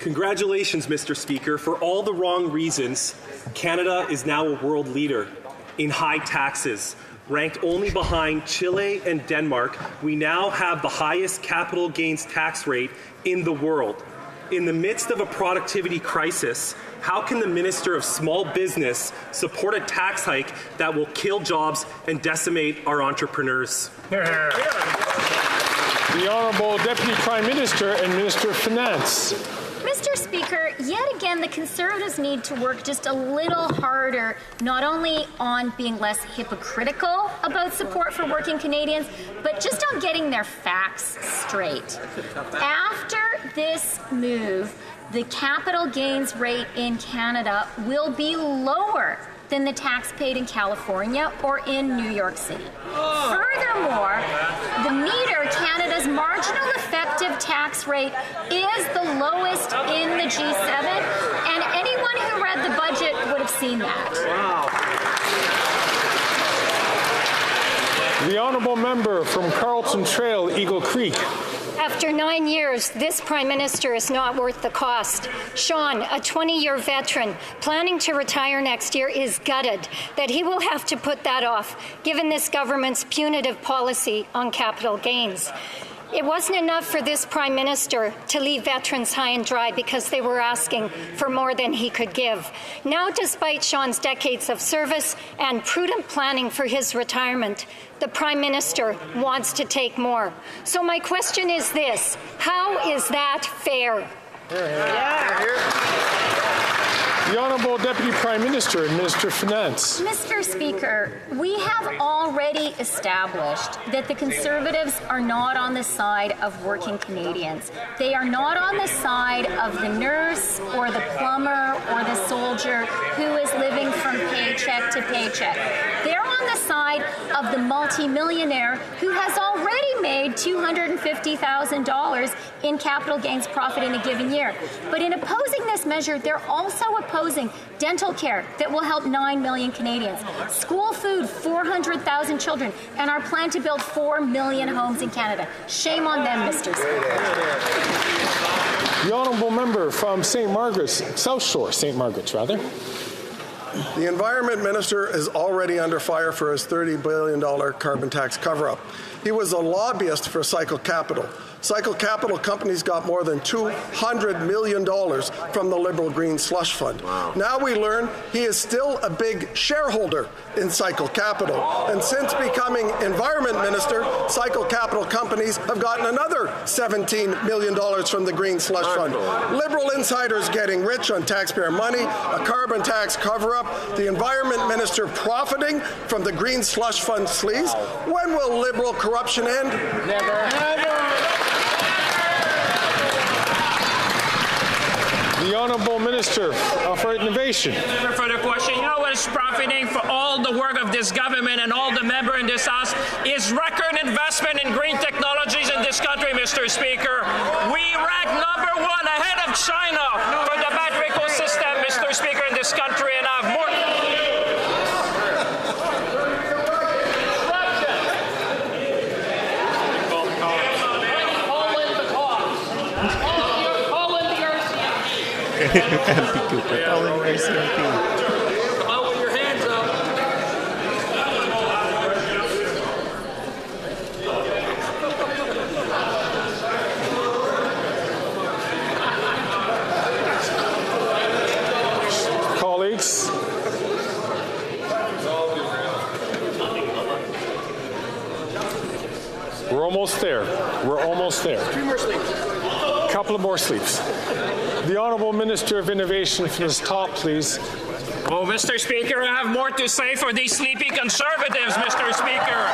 Congratulations, Mr. Speaker. For all the wrong reasons, Canada is now a world leader in high taxes. Ranked only behind Chile and Denmark, we now have the highest capital gains tax rate in the world. In the midst of a productivity crisis, how can the Minister of Small Business support a tax hike that will kill jobs and decimate our entrepreneurs? The Honourable Deputy Prime Minister and Minister of Finance. Mr. Speaker, yet again, the Conservatives need to work just a little harder, not only on being less hypocritical about support for working Canadians, but just on getting their facts straight. After this move, the capital gains rate in Canada will be lower than the tax paid in California or in New York City. Furthermore, the meter, Canada's marginal effective tax rate, is the lowest in the G7, and anyone who read the budget would have seen that. Wow. The Honourable Member from Carlton Trail, Eagle Creek. After 9 years, this Prime Minister is not worth the cost. Sean, a 20-year veteran, planning to retire next year, is gutted that he will have to put that off, given this government's punitive policy on capital gains. It wasn't enough for this Prime Minister to leave veterans high and dry because they were asking for more than he could give. Now, despite Sean's decades of service and prudent planning for his retirement, the Prime Minister wants to take more. So my question is this: how is that fair? The Honourable Deputy Prime Minister and Minister of Finance. Mr. Speaker, we have already established that the Conservatives are not on the side of working Canadians. They are not on the side of the nurse or the plumber or the soldier who is living from paycheck to paycheck. They're on the side of the multimillionaire who has already made $250,000 in capital gains profit in a given year. But in opposing this measure, they're also opposing dental care that will help 9 million Canadians, school food, 400,000 children, and our plan to build 4 million homes in Canada. Shame on them, Mr. Speaker. The Honourable Member from St. Margaret's, South Shore, St. Margaret's, rather. The Environment Minister is already under fire for his $30 billion carbon tax cover-up. He was a lobbyist for Cycle Capital. Cycle Capital companies got more than $200 million from the Liberal Green Slush Fund. Wow. Now we learn he is still a big shareholder in Cycle Capital. And since becoming Environment Minister, Cycle Capital companies have gotten another $17 million from the Green Slush Fund. Liberal insiders getting rich on taxpayer money, a carbon tax cover-up, the Environment Minister profiting from the Green Slush Fund sleaze. When will Liberal corruption end? Never. The Honourable Minister for Innovation. For the question, you know what is profiting for all the work of this government and all the members in this House is record investment in green technologies in this country, Mr. Speaker. We rank #1 ahead of China for the battery ecosystem, Mr. Speaker, in this country, and have more. MP Cooper calling RCMP. Come with your hands up. Colleagues. We're almost there. We're almost there. 3 more sleeps. Couple of more sleeps. The Honourable Minister of Innovation from his top, please. Oh, Mr. Speaker, I have more to say for these sleepy Conservatives, Mr. Speaker.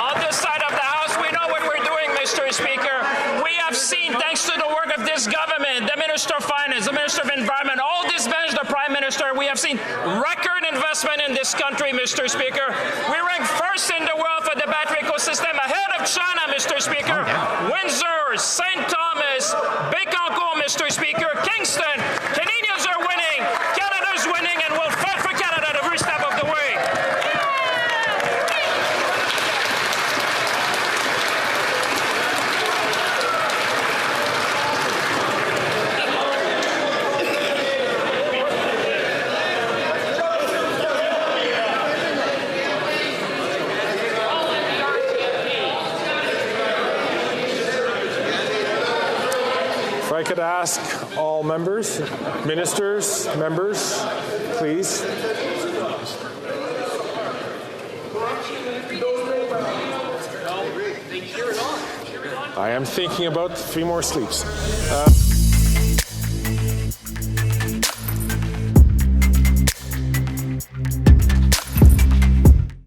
On this side of the House, we know what we're doing, Mr. Speaker. We have seen, thanks to the work of this government, the Minister of Finance, the Minister of Environment, all this bench, the Prime Minister, we have seen record investment in this country, Mr. Speaker. We rank first in the world for the battery ecosystem, ahead of China, Mr. Speaker. Windsor, St. Thomas, Bécancour, Mr. Speaker, Kingston. Canadians are winning. Canada's winning, and we'll fight for Canada every step of the way. could ask all members, ministers, members, please. I am thinking about 3 more sleeps.